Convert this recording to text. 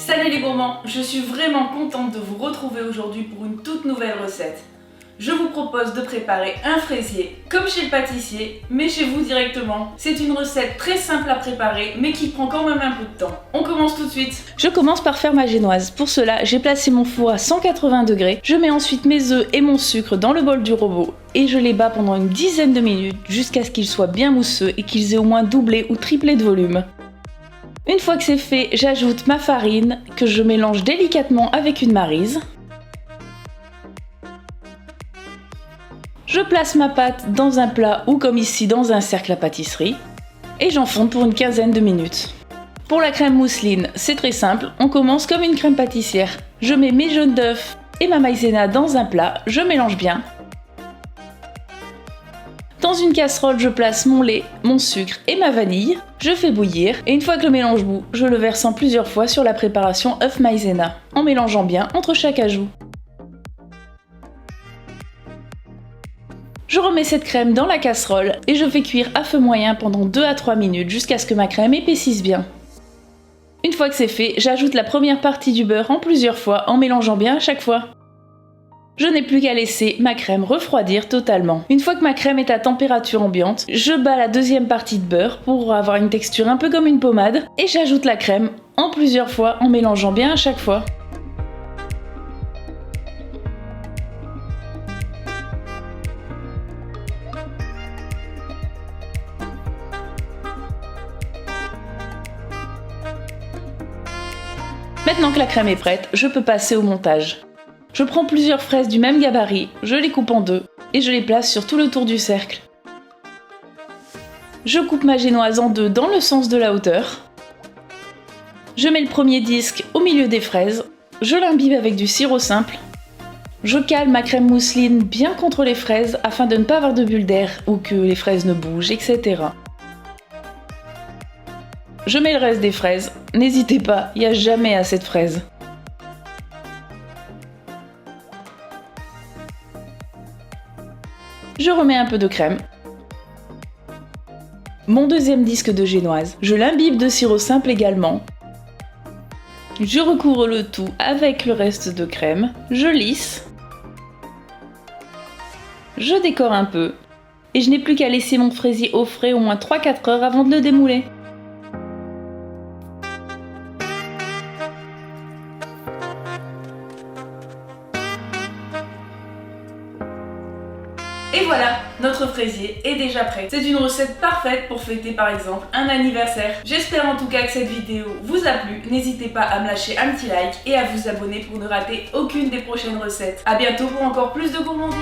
Salut les gourmands, je suis vraiment contente de vous retrouver aujourd'hui pour une toute nouvelle recette. Je vous propose de préparer un fraisier, comme chez le pâtissier, mais chez vous directement. C'est une recette très simple à préparer, mais qui prend quand même un peu de temps. On commence tout de suite. Je commence par faire ma génoise. Pour cela, j'ai placé mon four à 180 degrés. Je mets ensuite mes œufs et mon sucre dans le bol du robot et je les bats pendant une dizaine de minutes jusqu'à ce qu'ils soient bien mousseux et qu'ils aient au moins doublé ou triplé de volume. Une fois que c'est fait, j'ajoute ma farine que je mélange délicatement avec une maryse. Je place ma pâte dans un plat ou comme ici dans un cercle à pâtisserie et j'enfonce pour une quinzaine de minutes. Pour la crème mousseline, c'est très simple, on commence comme une crème pâtissière. Je mets mes jaunes d'œufs et ma maïzena dans un plat, je mélange bien. Dans une casserole, je place mon lait, mon sucre et ma vanille. Je fais bouillir et une fois que le mélange bout, je le verse en plusieurs fois sur la préparation œuf maïzena, en mélangeant bien entre chaque ajout. Je remets cette crème dans la casserole et je fais cuire à feu moyen pendant 2 à 3 minutes jusqu'à ce que ma crème épaississe bien. Une fois que c'est fait, j'ajoute la première partie du beurre en plusieurs fois en mélangeant bien à chaque fois. Je n'ai plus qu'à laisser ma crème refroidir totalement. Une fois que ma crème est à température ambiante, je bats la deuxième partie de beurre pour avoir une texture un peu comme une pommade et j'ajoute la crème en plusieurs fois en mélangeant bien à chaque fois. Maintenant que la crème est prête, je peux passer au montage. Je prends plusieurs fraises du même gabarit, je les coupe en deux et je les place sur tout le tour du cercle. Je coupe ma génoise en deux dans le sens de la hauteur. Je mets le premier disque au milieu des fraises, je l'imbibe avec du sirop simple. Je cale ma crème mousseline bien contre les fraises afin de ne pas avoir de bulles d'air ou que les fraises ne bougent, etc. Je mets le reste des fraises. N'hésitez pas, il n'y a jamais assez de fraises. Je remets un peu de crème. Mon deuxième disque de génoise, je l'imbibe de sirop simple également. Je recouvre le tout avec le reste de crème. Je lisse. Je décore un peu. Et je n'ai plus qu'à laisser mon fraisier au frais au moins 3-4 heures avant de le démouler. Et voilà, notre fraisier est déjà prêt. C'est une recette parfaite pour fêter par exemple un anniversaire. J'espère en tout cas que cette vidéo vous a plu. N'hésitez pas à me lâcher un petit like et à vous abonner pour ne rater aucune des prochaines recettes. A bientôt pour encore plus de gourmandise.